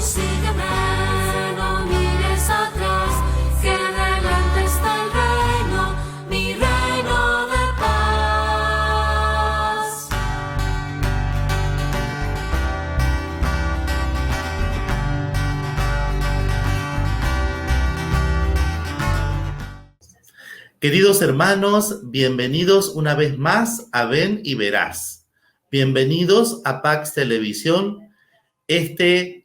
sígueme, no mires atrás, que delante está el reino, mi reino de paz. Queridos hermanos, bienvenidos una vez más a Ven y Verás. Bienvenidos a Pax Televisión, este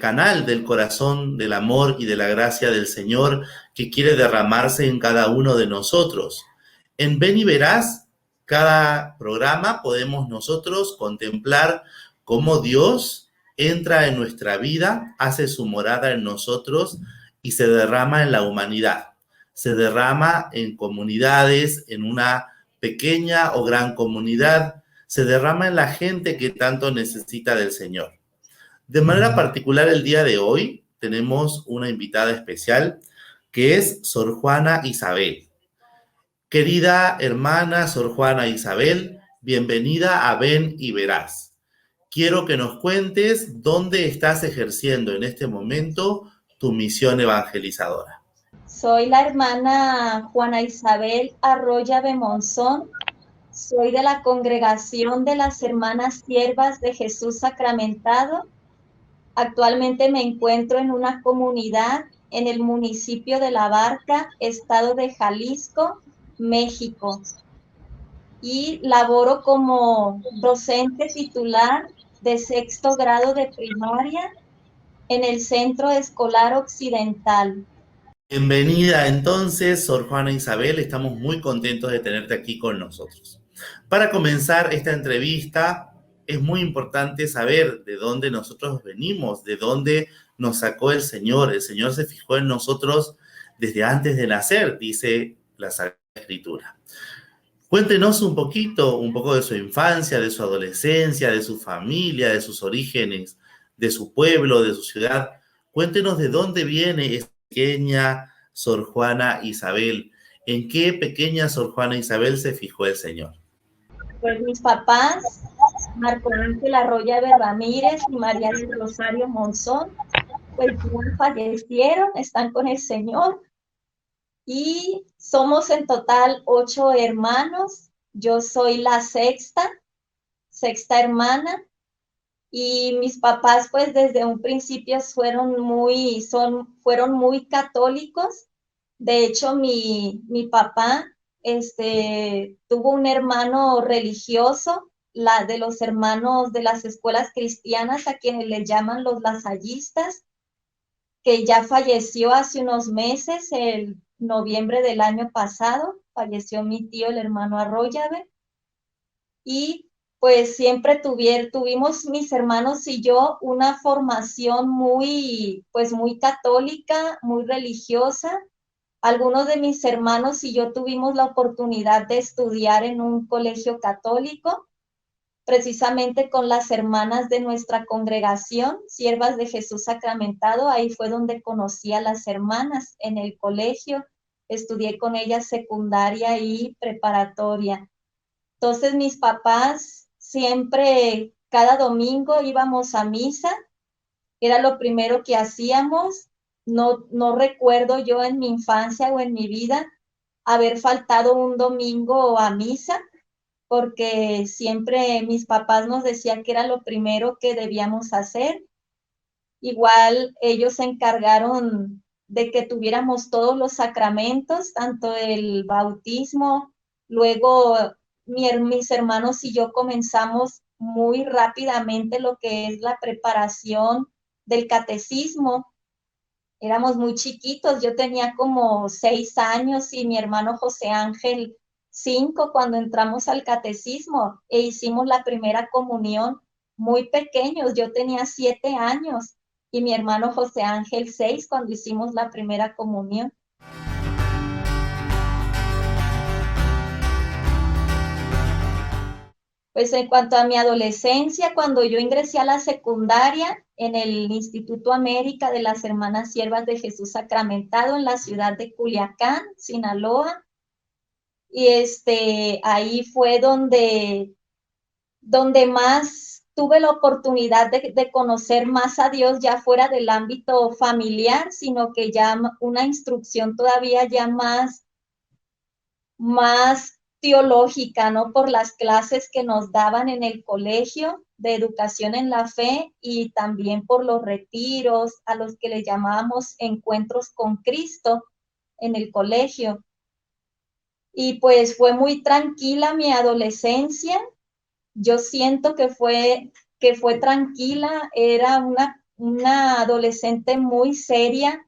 canal del corazón, del amor y de la gracia del Señor que quiere derramarse en cada uno de nosotros. En Ven y Verás, cada programa podemos nosotros contemplar cómo Dios entra en nuestra vida, hace su morada en nosotros y se derrama en la humanidad. Se derrama en comunidades, en una pequeña o gran comunidad, se derrama en la gente que tanto necesita del Señor. De manera particular, el día de hoy tenemos una invitada especial que es Sor Juana Isabel. Querida hermana Sor Juana Isabel, bienvenida a Ven y Verás. Quiero que nos cuentes dónde estás ejerciendo en este momento tu misión evangelizadora. Soy la hermana Juana Isabel Arroyave Monzón. Soy de la congregación de las Hermanas Siervas de Jesús Sacramentado. Actualmente me encuentro en una comunidad en el municipio de La Barca, estado de Jalisco, México. Y laboro como docente titular de 6º grado de primaria en el Centro Escolar Occidental. Bienvenida entonces, Sor Juana Isabel, estamos muy contentos de tenerte aquí con nosotros. Para comenzar esta entrevista, es muy importante saber de dónde nosotros venimos, de dónde nos sacó el Señor. El Señor se fijó en nosotros desde antes de nacer, dice la Sagrada Escritura. Cuéntenos un poco de su infancia, de su adolescencia, de su familia, de sus orígenes, de su pueblo, de su ciudad. Cuéntenos de dónde viene esta pequeña Sor Juana Isabel. ¿En qué pequeña Sor Juana Isabel se fijó el Señor? Pues mis papás, Marco Ángel Arroyave Ramírez y María del Rosario Monzón, pues ya fallecieron, están con el Señor. Y somos en total 8 hermanos. Yo soy la sexta hermana. Y mis papás, pues desde un principio fueron muy católicos. De hecho, mi papá tuvo un hermano religioso, de los hermanos de las escuelas cristianas, a quienes les llaman los lasallistas, que ya falleció hace unos meses, el noviembre del año pasado, falleció mi tío, el hermano Arroyave. Y pues siempre tuvimos mis hermanos y yo una formación muy católica, muy religiosa. Algunos de mis hermanos y yo tuvimos la oportunidad de estudiar en un colegio católico, precisamente con las hermanas de nuestra congregación, Siervas de Jesús Sacramentado. Ahí fue donde conocí a las hermanas en el colegio. Estudié con ellas secundaria y preparatoria. Entonces mis papás siempre, cada domingo íbamos a misa, era lo primero que hacíamos. No recuerdo yo en mi infancia o en mi vida haber faltado un domingo a misa, porque siempre mis papás nos decían que era lo primero que debíamos hacer. Igual ellos se encargaron de que tuviéramos todos los sacramentos, tanto el bautismo. Luego mis hermanos y yo comenzamos muy rápidamente lo que es la preparación del catecismo. Éramos muy chiquitos, yo tenía como 6 años y mi hermano José Ángel 5 cuando entramos al catecismo e hicimos la primera comunión muy pequeños. Yo tenía 7 años y mi hermano José Ángel 6 cuando hicimos la primera comunión. Pues en cuanto a mi adolescencia, cuando yo ingresé a la secundaria en el Instituto América de las Hermanas Siervas de Jesús Sacramentado en la ciudad de Culiacán, Sinaloa, y ahí fue donde más tuve la oportunidad de conocer más a Dios ya fuera del ámbito familiar, sino que ya una instrucción todavía ya más teológica, ¿no? Por las clases que nos daban en el colegio de educación en la fe y también por los retiros a los que le llamábamos encuentros con Cristo en el colegio. Y pues fue muy tranquila mi adolescencia. Yo siento que fue tranquila, era una adolescente muy seria,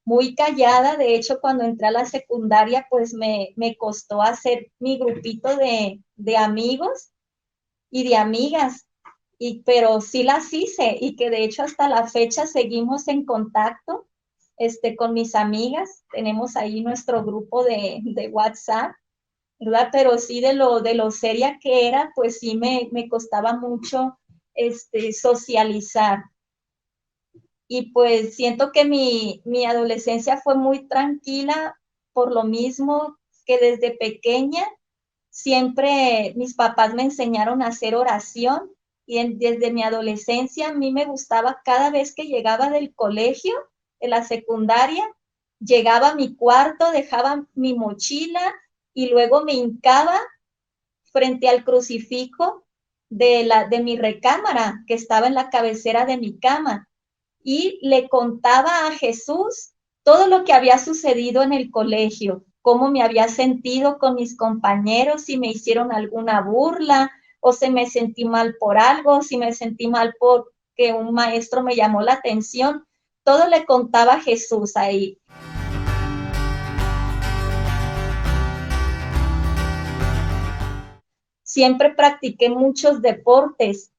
muy callada. De hecho, cuando entré a la secundaria, pues me costó hacer mi grupito de amigos y de amigas, pero sí las hice y que de hecho hasta la fecha seguimos en contacto con mis amigas. Tenemos ahí nuestro grupo de WhatsApp, ¿verdad? Pero sí de lo seria que era, pues sí me costaba mucho socializar. Y pues siento que mi adolescencia fue muy tranquila por lo mismo que desde pequeña siempre mis papás me enseñaron a hacer oración y desde mi adolescencia a mí me gustaba cada vez que llegaba del colegio, de la secundaria, llegaba a mi cuarto, dejaba mi mochila y luego me hincaba frente al crucifijo de mi recámara que estaba en la cabecera de mi cama y le contaba a Jesús todo lo que había sucedido en el colegio, cómo me había sentido con mis compañeros, si me hicieron alguna burla o si me sentí mal por algo, si me sentí mal porque un maestro me llamó la atención. Todo le contaba a Jesús ahí. Siempre practiqué muchos deportes,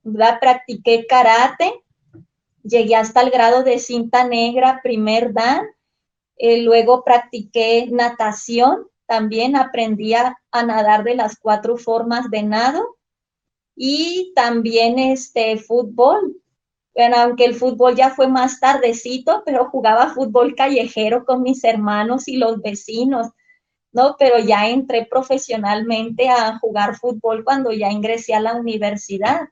¿verdad? Practiqué karate, llegué hasta el grado de cinta negra, primer dan. Luego practiqué natación, también aprendí a nadar de las 4 formas de nado y también fútbol. Bueno, aunque el fútbol ya fue más tardecito, pero jugaba fútbol callejero con mis hermanos y los vecinos, ¿no? Pero ya entré profesionalmente a jugar fútbol cuando ya ingresé a la Universidad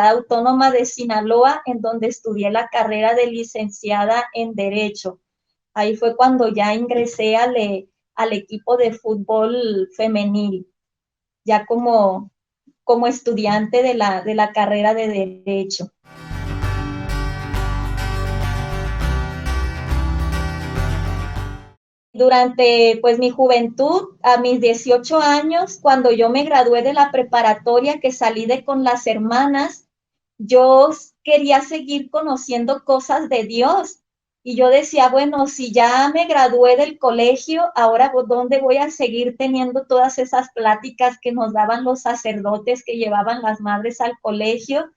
Autónoma de Sinaloa, en donde estudié la carrera de licenciada en Derecho. Ahí fue cuando ya ingresé al equipo de fútbol femenil, ya como estudiante de la carrera de Derecho. Durante pues mi juventud, a mis 18 años, cuando yo me gradué de la preparatoria, que salí con las hermanas, yo quería seguir conociendo cosas de Dios. Y yo decía, bueno, si ya me gradué del colegio, ahora ¿dónde voy a seguir teniendo todas esas pláticas que nos daban los sacerdotes que llevaban las madres al colegio?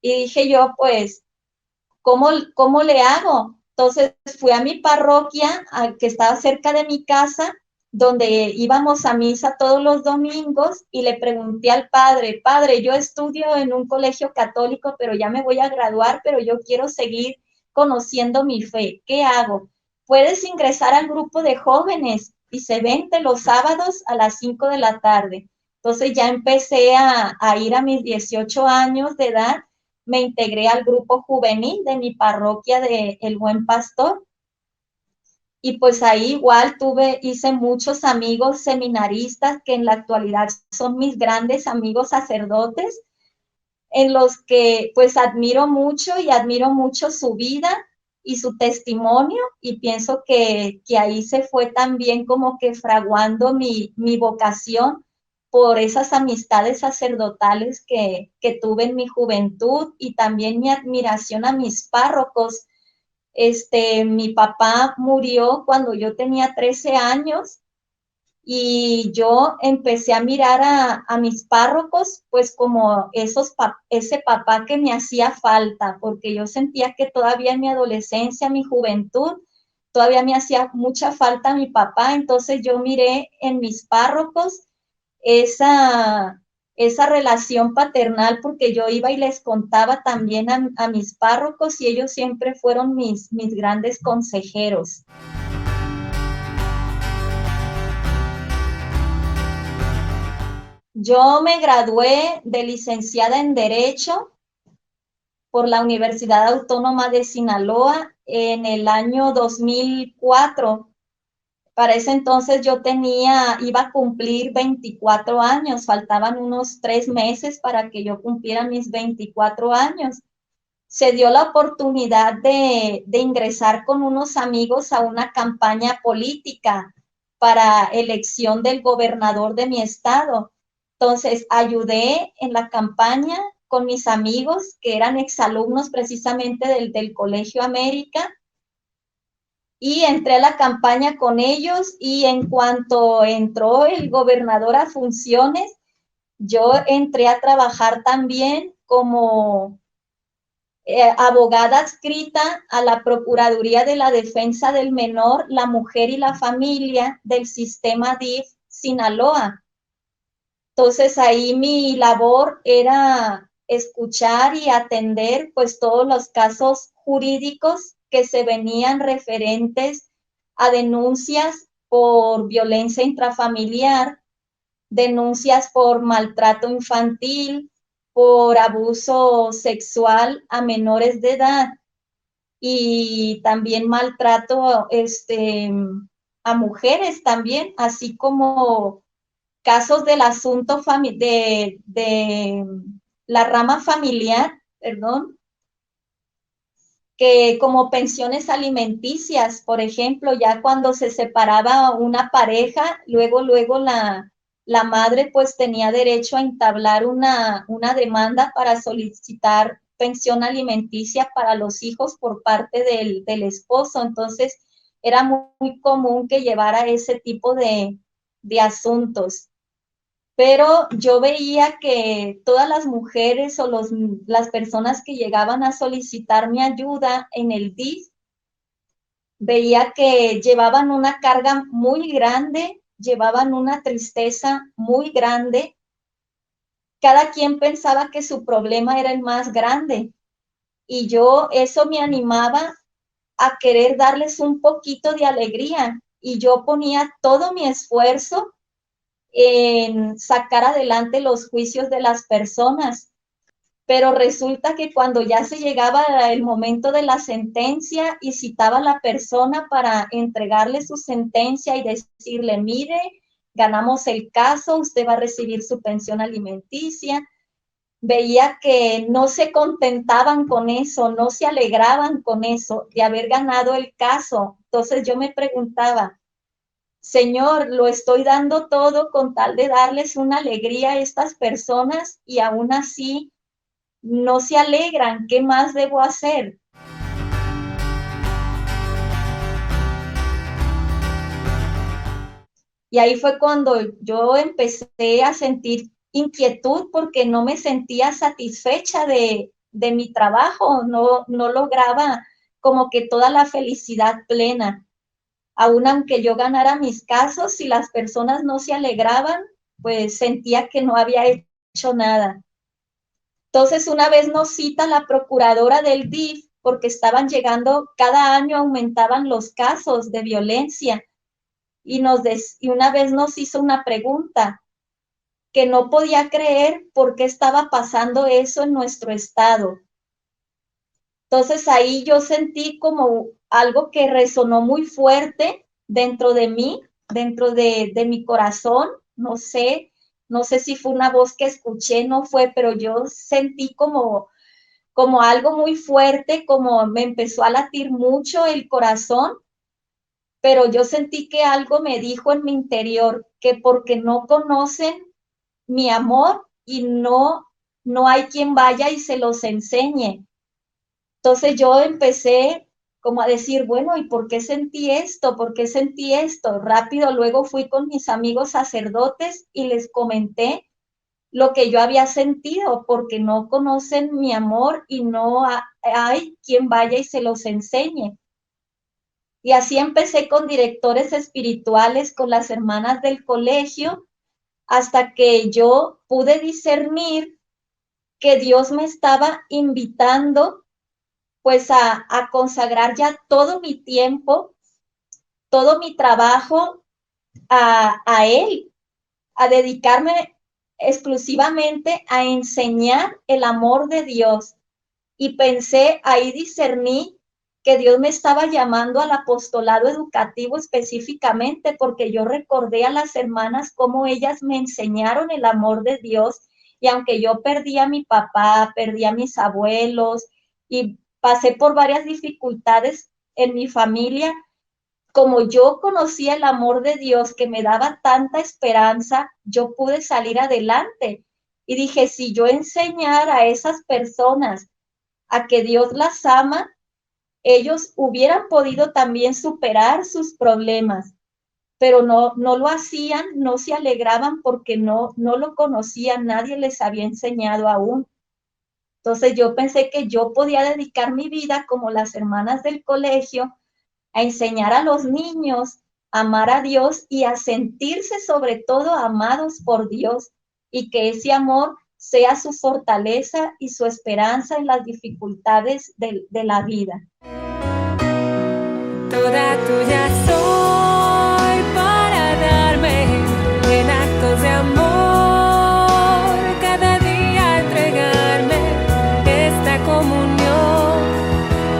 Y dije yo, pues, ¿cómo le hago? Entonces fui a mi parroquia, que estaba cerca de mi casa, donde íbamos a misa todos los domingos, y le pregunté al padre, yo estudio en un colegio católico, pero ya me voy a graduar, pero yo quiero seguir conociendo mi fe. ¿Qué hago? Puedes ingresar al grupo de jóvenes y se vente los sábados a las 5 de la tarde. Entonces ya empecé a ir a mis 18 años de edad. Me integré al grupo juvenil de mi parroquia de El Buen Pastor y pues ahí igual hice muchos amigos seminaristas que en la actualidad son mis grandes amigos sacerdotes, en los que pues admiro mucho su vida y su testimonio, y pienso que ahí se fue también como que fraguando mi vocación por esas amistades sacerdotales que tuve en mi juventud, y también mi admiración a mis párrocos. Mi papá murió cuando yo tenía 13 años y yo empecé a mirar a mis párrocos pues como ese papá que me hacía falta, porque yo sentía que todavía en mi adolescencia, mi juventud, todavía me hacía mucha falta mi papá. Entonces yo miré en mis párrocos esa relación paternal, porque yo iba y les contaba también a mis párrocos, y ellos siempre fueron mis grandes consejeros. Yo me gradué de licenciada en Derecho por la Universidad Autónoma de Sinaloa en el año 2004. Para ese entonces yo iba a cumplir 24 años, faltaban unos 3 meses para que yo cumpliera mis 24 años. Se dio la oportunidad de ingresar con unos amigos a una campaña política para elección del gobernador de mi estado. Entonces, ayudé en la campaña con mis amigos que eran exalumnos precisamente del Colegio América, y entré a la campaña con ellos, y en cuanto entró el gobernador a funciones, yo entré a trabajar también como abogada adscrita a la Procuraduría de la Defensa del Menor, la Mujer y la Familia del sistema DIF Sinaloa. Entonces ahí mi labor era escuchar y atender pues todos los casos jurídicos que se venían referentes a denuncias por violencia intrafamiliar, denuncias por maltrato infantil, por abuso sexual a menores de edad, y también maltrato a mujeres también, así como casos del asunto de la rama familiar, perdón, que como pensiones alimenticias, por ejemplo, ya cuando se separaba una pareja, luego la madre pues tenía derecho a entablar una demanda para solicitar pensión alimenticia para los hijos por parte del esposo. Entonces, era muy común que llevara ese tipo de asuntos. Pero yo veía que todas las mujeres o las personas que llegaban a solicitar mi ayuda en el DIF, veía que llevaban una carga muy grande, llevaban una tristeza muy grande. Cada quien pensaba que su problema era el más grande, y yo eso me animaba a querer darles un poquito de alegría, y yo ponía todo mi esfuerzo en sacar adelante los juicios de las personas. Pero resulta que cuando ya se llegaba el momento de la sentencia y citaba a la persona para entregarle su sentencia y decirle, mire, ganamos el caso, usted va a recibir su pensión alimenticia, veía que no se contentaban con eso, no se alegraban con eso de haber ganado el caso. Entonces yo me preguntaba, Señor, lo estoy dando todo con tal de darles una alegría a estas personas, y aún así no se alegran. ¿Qué más debo hacer? Y ahí fue cuando yo empecé a sentir inquietud, porque no me sentía satisfecha de mi trabajo, no lograba como que toda la felicidad plena. Aún aunque yo ganara mis casos, si las personas no se alegraban, pues sentía que no había hecho nada. Entonces, una vez nos cita la procuradora del DIF, porque estaban llegando, cada año aumentaban los casos de violencia, y una vez nos hizo una pregunta que no podía creer por qué estaba pasando eso en nuestro estado. Entonces ahí yo sentí como algo que resonó muy fuerte dentro de mí, dentro de mi corazón. No sé si fue una voz que escuché, no fue, pero yo sentí como algo muy fuerte, como me empezó a latir mucho el corazón, pero yo sentí que algo me dijo en mi interior que porque no conocen mi amor, y no hay quien vaya y se los enseñe. Entonces yo empecé como a decir, bueno, ¿y por qué sentí esto? ¿Por qué sentí esto? Rápido luego fui con mis amigos sacerdotes y les comenté lo que yo había sentido, porque no conocen mi amor y no hay quien vaya y se los enseñe. Y así empecé con directores espirituales, con las hermanas del colegio, hasta que yo pude discernir que Dios me estaba invitando pues a consagrar ya todo mi tiempo, todo mi trabajo a Él, a dedicarme exclusivamente a enseñar el amor de Dios. Y pensé, ahí discerní que Dios me estaba llamando al apostolado educativo específicamente, porque yo recordé a las hermanas cómo ellas me enseñaron el amor de Dios, y aunque yo perdí a mi papá, perdí a mis abuelos y pasé por varias dificultades en mi familia, como yo conocía el amor de Dios que me daba tanta esperanza, yo pude salir adelante. Y dije, si yo enseñara a esas personas a que Dios las ama, ellos hubieran podido también superar sus problemas, pero no lo hacían, no se alegraban porque no lo conocían, nadie les había enseñado aún. Entonces yo pensé que yo podía dedicar mi vida como las hermanas del colegio a enseñar a los niños a amar a Dios y a sentirse sobre todo amados por Dios, y que ese amor sea su fortaleza y su esperanza en las dificultades de la vida. Toda tuya soy para darme en actos de amor, cada día entregarme. Esta comunión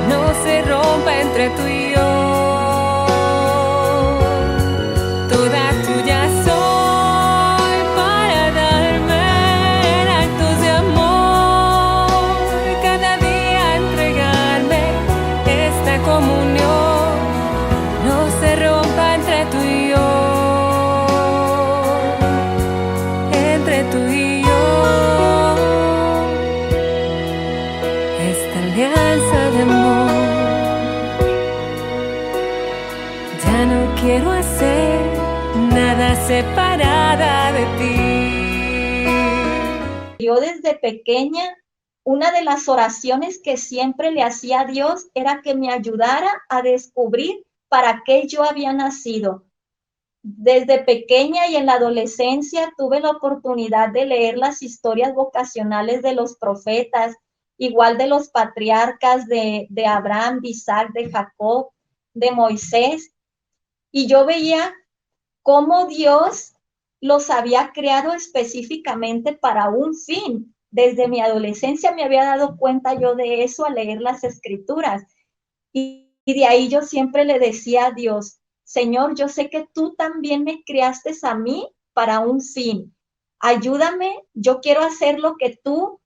no se rompa entre tú y yo. Toda tuya soy para darme en actos de amor, cada día entregarme. Esta comunión no se rompa entre tú y yo, entre tú y yo. Esta alianza de amor, ya no quiero hacer nada separada de ti. Yo desde pequeña, una de las oraciones que siempre le hacía a Dios era que me ayudara a descubrir para qué yo había nacido. Desde pequeña y en la adolescencia tuve la oportunidad de leer las historias vocacionales de los profetas, igual de los patriarcas de Abraham, de Isaac, de Jacob, de Moisés, y yo veía cómo Dios los había creado específicamente para un fin. Desde mi adolescencia me había dado cuenta yo de eso al leer las escrituras. Y de ahí yo siempre le decía a Dios, Señor, yo sé que tú también me creaste a mí para un fin. Ayúdame, yo quiero hacer lo que tú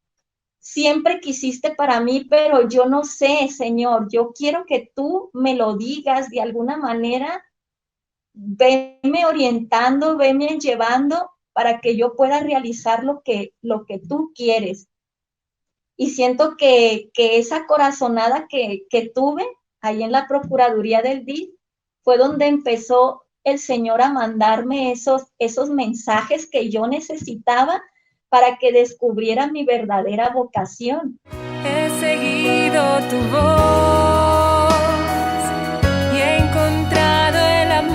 siempre quisiste para mí, pero yo no sé, Señor, yo quiero que tú me lo digas de alguna manera. Venme orientando, venme llevando para que yo pueda realizar lo que tú quieres. Y siento que esa corazonada que tuve ahí en la Procuraduría del DIF fue donde empezó el Señor a mandarme esos mensajes que yo necesitaba para que descubriera mi verdadera vocación. He seguido tu voz y he encontrado el amor.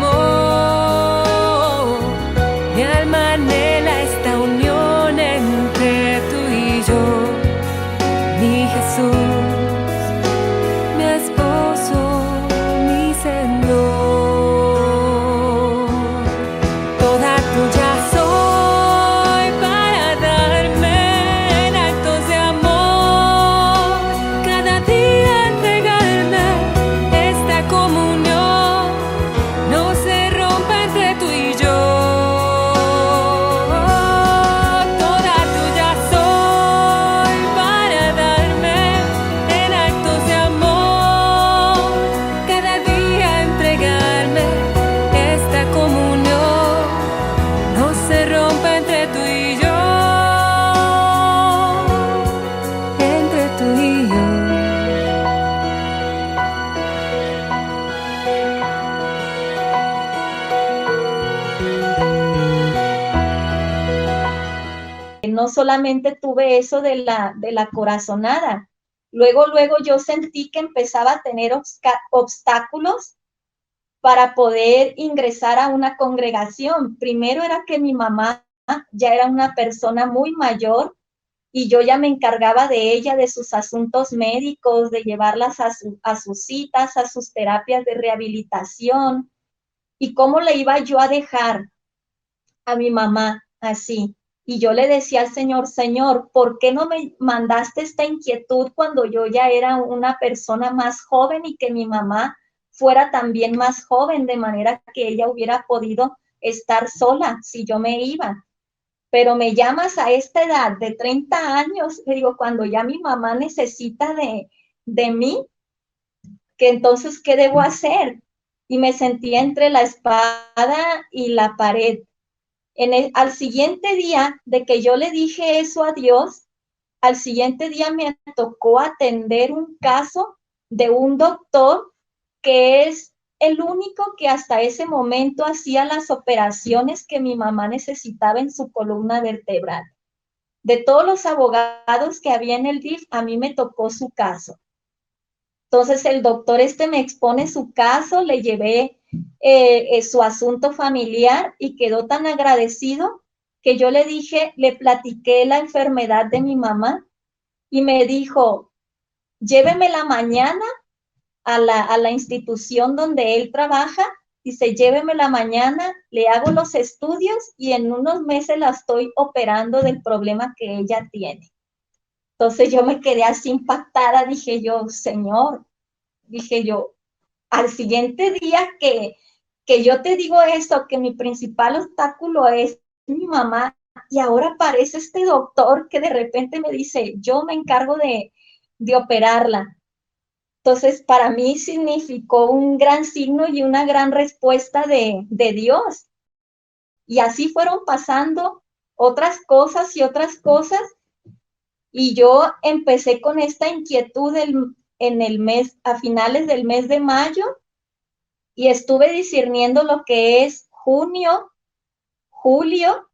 Mi alma anhela esta unión entre tú y yo. Mi Jesús, mi esposo, mi Señor. Toda tuya soy para darme en actos de amor, cada día entregarme. Esta comunión no se rompa entre tú y yo. Toda tuya soy para darme en actos de amor, cada día entregarme. Esta comunión no se rompa entre tú y yo, entre tú y yo. No solamente tuve eso de la corazonada, luego yo sentí que empezaba a tener obstáculos para poder ingresar a una congregación. Primero era que mi mamá ya era una persona muy mayor y yo ya me encargaba de ella, de sus asuntos médicos, de llevarlas a sus citas, a sus terapias de rehabilitación. ¿Y cómo le iba yo a dejar a mi mamá así? Y yo le decía al Señor, Señor, ¿por qué no me mandaste esta inquietud cuando yo ya era una persona más joven y que mi mamá fuera también más joven, de manera que ella hubiera podido estar sola si yo me iba? Pero me llamas a esta edad de 30 años, le digo, cuando ya mi mamá necesita de mí, que entonces, ¿qué debo hacer? Y me sentía entre la espada y la pared. Al siguiente día de que yo le dije eso a Dios, al siguiente día me tocó atender un caso de un doctor que es el único que hasta ese momento hacía las operaciones que mi mamá necesitaba en su columna vertebral. De todos los abogados que había en el DIF, a mí me tocó su caso. Entonces el doctor me expone su caso, le llevé su asunto familiar y quedó tan agradecido que yo le dije, le platiqué la enfermedad de mi mamá y me dijo, llévemela mañana a la institución donde él trabaja, dice, llévemela mañana, le hago los estudios y en unos meses la estoy operando del problema que ella tiene. Entonces yo me quedé así impactada, dije yo, Señor, dije yo, al siguiente día que yo te digo eso, que mi principal obstáculo es mi mamá, y ahora aparece este doctor que de repente me dice, yo me encargo de operarla. Entonces, para mí significó un gran signo y una gran respuesta de Dios. Y así fueron pasando otras cosas y otras cosas. Y yo empecé con esta inquietud en el mes, a finales del mes de mayo, y estuve discerniendo lo que es junio, julio,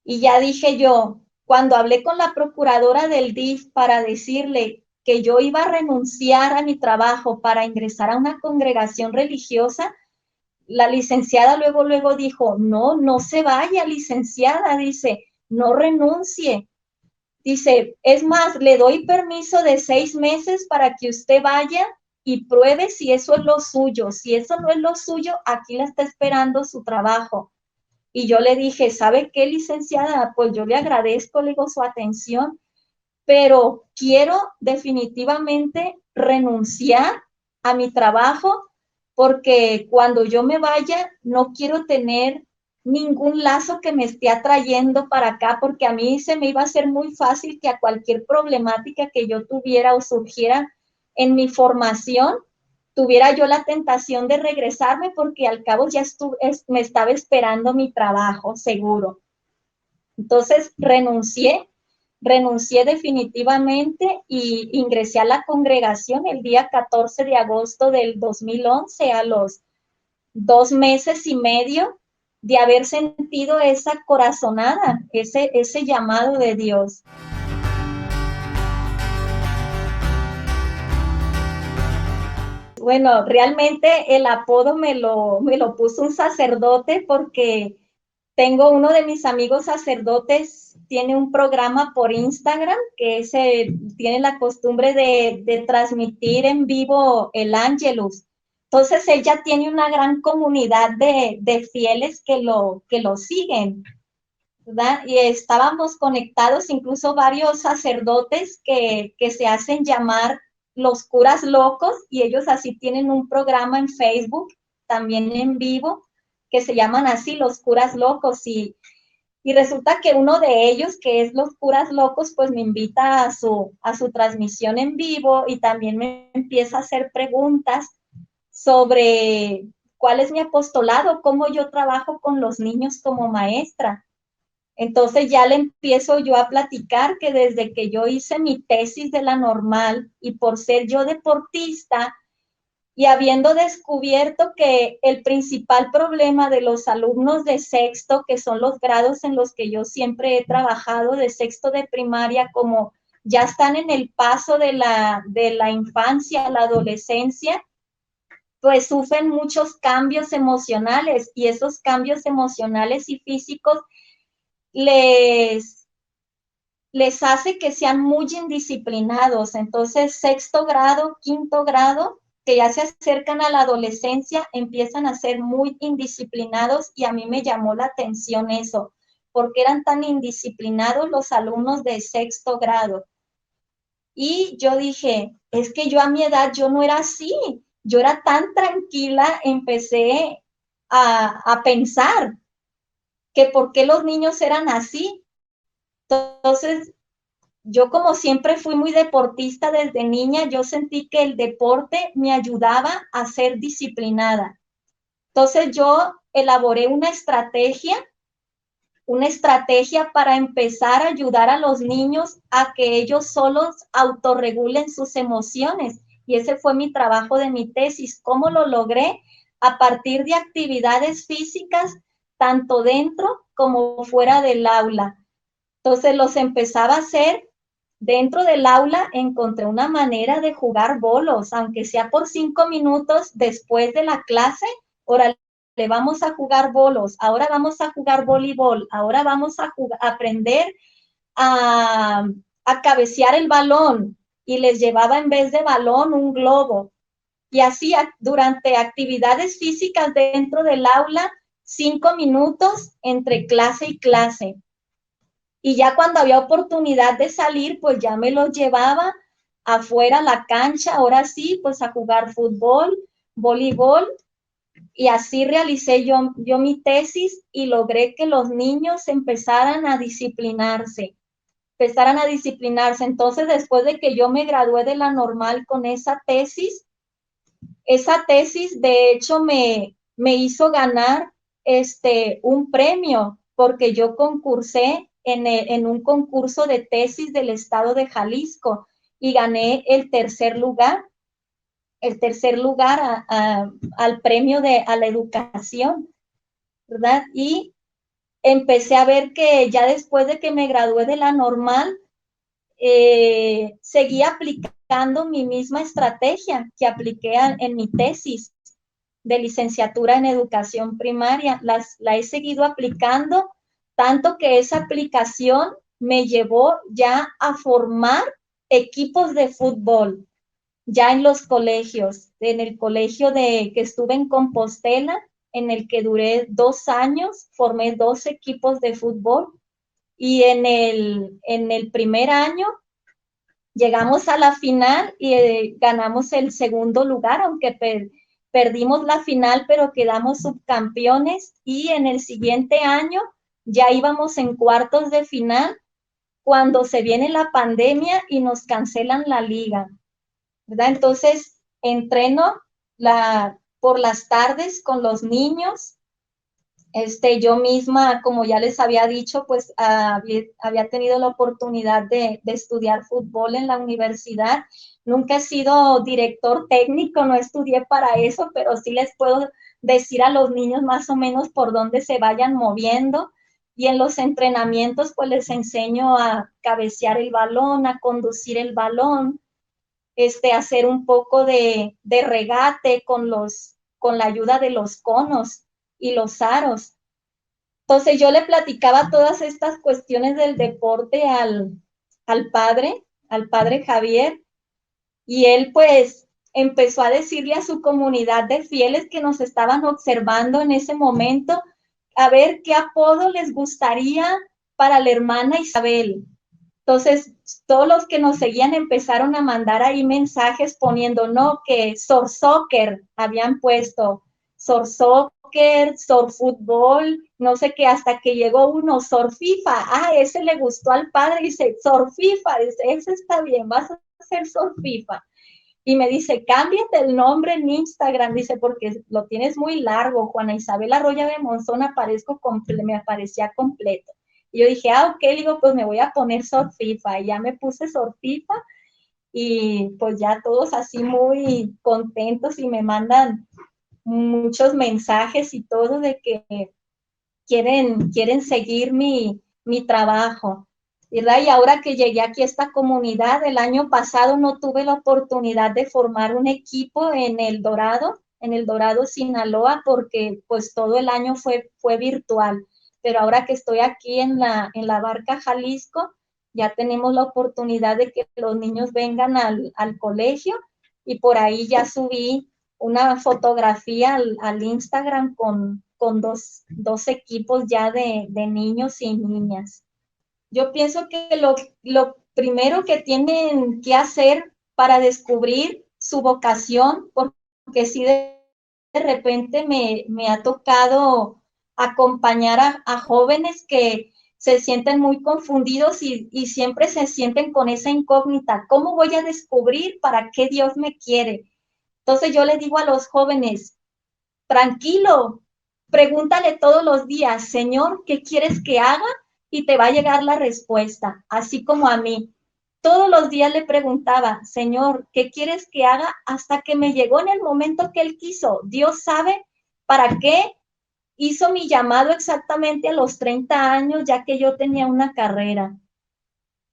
y ya dije yo, cuando hablé con la procuradora del DIF para decirle que yo iba a renunciar a mi trabajo para ingresar a una congregación religiosa, la licenciada luego dijo, no, no se vaya, licenciada, dice, no renuncie. Dice, es más, le doy permiso de 6 meses para que usted vaya y pruebe si eso es lo suyo. Si eso no es lo suyo, aquí la está esperando su trabajo. Y yo le dije, ¿sabe qué, licenciada? Pues yo le agradezco, le digo, su atención, pero quiero definitivamente renunciar a mi trabajo porque cuando yo me vaya no quiero tener ningún lazo que me esté atrayendo para acá, porque a mí se me iba a hacer muy fácil que a cualquier problemática que yo tuviera o surgiera en mi formación, tuviera yo la tentación de regresarme porque al cabo ya me estaba esperando mi trabajo seguro. Entonces renuncié definitivamente y ingresé a la congregación el día 14 de agosto del 2011, a los 2 meses y medio de haber sentido esa corazonada, ese llamado de Dios. Bueno, realmente el apodo me lo puso un sacerdote porque tengo uno de mis amigos sacerdotes, tiene un programa por Instagram que tiene la costumbre de transmitir en vivo el Ángelus. Entonces, él ya tiene una gran comunidad de fieles que lo siguen, ¿verdad? Y estábamos conectados, incluso varios sacerdotes que se hacen llamar los curas locos, y ellos así tienen un programa en Facebook, también en vivo, que se llaman así, los curas locos, y resulta que uno de ellos, que es los curas locos, pues me invita a su transmisión en vivo y también me empieza a hacer preguntas sobre cuál es mi apostolado, cómo yo trabajo con los niños como maestra. Entonces ya le empiezo yo a platicar que desde que yo hice mi tesis de la normal y por ser yo deportista, y habiendo descubierto que el principal problema de los alumnos de sexto, que son los grados en los que yo siempre he trabajado, de sexto de primaria, como ya están en el paso de la infancia a la adolescencia, pues sufren muchos cambios emocionales, y esos cambios emocionales y físicos les hace que sean muy indisciplinados. Entonces, sexto grado, quinto grado, que ya se acercan a la adolescencia, empiezan a ser muy indisciplinados, y a mí me llamó la atención eso. por qué eran tan indisciplinados los alumnos de sexto grado. Y yo dije, es que yo a mi edad yo no era así, yo era tan tranquila, empecé a pensar que por qué los niños eran así. Entonces, yo como siempre fui muy deportista desde niña, yo sentí que el deporte me ayudaba a ser disciplinada. Entonces yo elaboré una estrategia para empezar a ayudar a los niños a que ellos solos autorregulen sus emociones. Y ese fue mi trabajo de mi tesis. ¿Cómo lo logré? A partir de actividades físicas, tanto dentro como fuera del aula. Entonces los empezaba a hacer dentro del aula. Encontré una manera de jugar bolos, aunque sea por 5 minutos después de la clase. Ahora le vamos a jugar bolos, ahora vamos a jugar voleibol, ahora vamos a aprender a cabecear el balón, y les llevaba en vez de balón un globo. Y así durante actividades físicas dentro del aula, 5 minutos entre clase y clase. Y ya cuando había oportunidad de salir, pues ya me los llevaba afuera a la cancha, ahora sí, pues a jugar fútbol, voleibol. Y así realicé yo mi tesis y logré que los niños empezaran a disciplinarse. Entonces, después de que yo me gradué de la normal con esa tesis de hecho me hizo ganar un premio, porque yo concursé en un concurso de tesis del estado de Jalisco y gané el tercer lugar al premio a la educación, ¿verdad? Y empecé a ver que ya después de que me gradué de la normal, seguí aplicando mi misma estrategia que apliqué en mi tesis de licenciatura en educación primaria. La he seguido aplicando, tanto que esa aplicación me llevó ya a formar equipos de fútbol, ya en los colegios. En el colegio que estuve en Compostela, en el que duré 2 años, formé 2 equipos de fútbol, y en el primer año llegamos a la final y ganamos el segundo lugar, aunque perdimos la final, pero quedamos subcampeones. Y en el siguiente año ya íbamos en cuartos de final, cuando se viene la pandemia y nos cancelan la liga, ¿verdad? Entonces entreno por las tardes con los niños. Yo misma, como ya les había dicho, pues había tenido la oportunidad de estudiar fútbol en la universidad. Nunca he sido director técnico, no estudié para eso, pero sí les puedo decir a los niños más o menos por dónde se vayan moviendo. Y en los entrenamientos, pues les enseño a cabecear el balón, a conducir el balón, hacer un poco de regate con la ayuda de los conos y los aros. Entonces yo le platicaba todas estas cuestiones del deporte al padre Javier, y él pues empezó a decirle a su comunidad de fieles que nos estaban observando en ese momento, a ver qué apodo les gustaría para la hermana Isabel. Entonces, todos los que nos seguían empezaron a mandar ahí mensajes poniendo, no, que Sor Soccer habían puesto, Sor Soccer, Sor Fútbol, no sé qué, hasta que llegó uno, Sor FIFA. Ese le gustó al padre, dice, Sor FIFA, dice, ese está bien, vas a ser Sor FIFA. Y me dice, cámbiate el nombre en Instagram, dice, porque lo tienes muy largo, Juana Isabel Arroyo de Monzón, me aparecía completo. Y yo dije, ok, digo, pues me voy a poner Sor FIFA. Y ya me puse Sor FIFA, y pues ya todos así muy contentos y me mandan muchos mensajes y todo de que quieren seguir mi trabajo, ¿verdad? Y ahora que llegué aquí a esta comunidad, el año pasado no tuve la oportunidad de formar un equipo en El Dorado, Sinaloa, porque pues todo el año fue virtual. Pero ahora que estoy aquí en la Barca, Jalisco, ya tenemos la oportunidad de que los niños vengan al colegio, y por ahí ya subí una fotografía al Instagram con con dos equipos ya de niños y niñas. Yo pienso que lo primero que tienen que hacer para descubrir su vocación, porque si de repente me ha tocado acompañar a jóvenes que se sienten muy confundidos y siempre se sienten con esa incógnita. ¿Cómo voy a descubrir para qué Dios me quiere? Entonces yo les digo a los jóvenes, tranquilo, pregúntale todos los días, Señor, ¿qué quieres que haga? Y te va a llegar la respuesta, así como a mí. Todos los días le preguntaba, Señor, ¿qué quieres que haga? Hasta que me llegó en el momento que Él quiso. Dios sabe para qué hizo mi llamado exactamente a los 30 años, ya que yo tenía una carrera,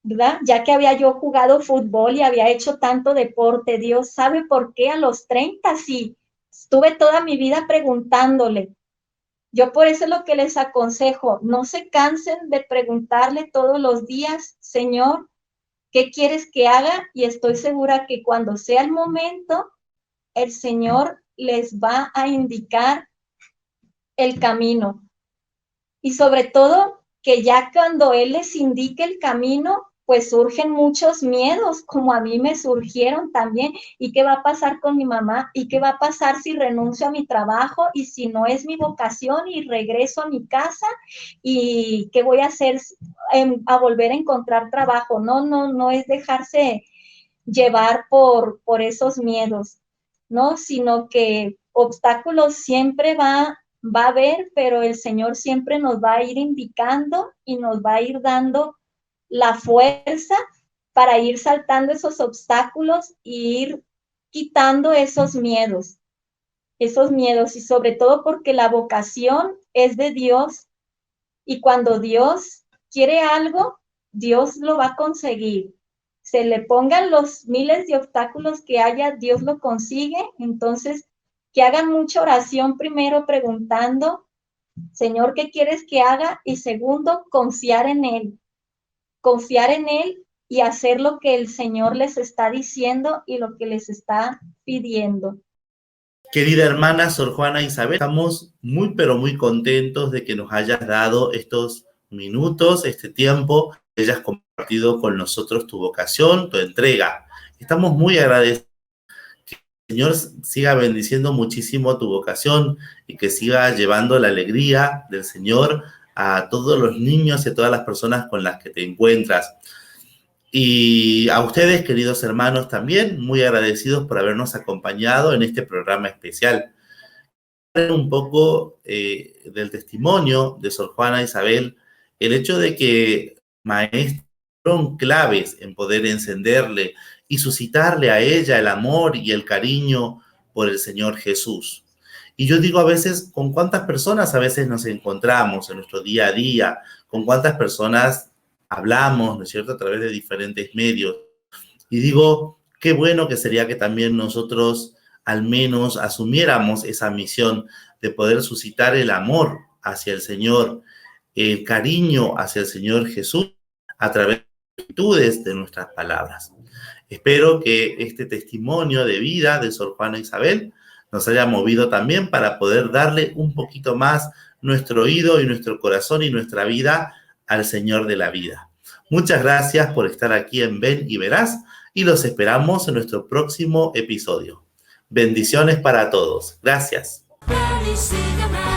¿verdad? Ya que había yo jugado fútbol y había hecho tanto deporte. Dios sabe por qué a los 30, sí. Estuve toda mi vida preguntándole. Yo por eso es lo que les aconsejo, no se cansen de preguntarle todos los días, Señor, ¿qué quieres que haga? Y estoy segura que cuando sea el momento, el Señor les va a indicar el camino. Y sobre todo, que ya cuando Él les indique el camino, pues surgen muchos miedos, como a mí me surgieron también. ¿Y qué va a pasar con mi mamá? ¿Y qué va a pasar si renuncio a mi trabajo? ¿Y si no es mi vocación y regreso a mi casa? ¿Y qué voy a hacer a volver a encontrar trabajo? No es dejarse llevar por esos miedos, ¿no? Sino que obstáculos siempre va a haber, pero el Señor siempre nos va a ir indicando y nos va a ir dando la fuerza para ir saltando esos obstáculos y ir quitando esos miedos, y sobre todo porque la vocación es de Dios y cuando Dios quiere algo, Dios lo va a conseguir. Se le pongan los miles de obstáculos que haya, Dios lo consigue. Entonces, que hagan mucha oración primero preguntando, Señor, ¿qué quieres que haga? Y segundo, confiar en Él y hacer lo que el Señor les está diciendo y lo que les está pidiendo. Querida hermana Sor Juana Isabel, estamos muy pero muy contentos de que nos hayas dado estos minutos, este tiempo, que hayas compartido con nosotros tu vocación, tu entrega. Estamos muy agradecidos. Que el Señor siga bendiciendo muchísimo tu vocación y que siga llevando la alegría del Señor a todos los niños y a todas las personas con las que te encuentras. Y a ustedes, queridos hermanos, también muy agradecidos por habernos acompañado en este programa especial. Un poco del testimonio de Sor Juana Isabel, el hecho de que maestros fueron claves en poder encenderle y suscitarle a ella el amor y el cariño por el Señor Jesús. Y yo digo a veces, ¿con cuántas personas a veces nos encontramos en nuestro día a día? ¿Con cuántas personas hablamos, ¿no es cierto?, a través de diferentes medios? Y digo, qué bueno que sería que también nosotros al menos asumiéramos esa misión de poder suscitar el amor hacia el Señor, el cariño hacia el Señor Jesús a través de las actitudes de nuestras palabras. Espero que este testimonio de vida de Sor Juana Isabel nos haya movido también para poder darle un poquito más nuestro oído y nuestro corazón y nuestra vida al Señor de la vida. Muchas gracias por estar aquí en Ven y Verás y los esperamos en nuestro próximo episodio. Bendiciones para todos. Gracias. Ven y sígueme.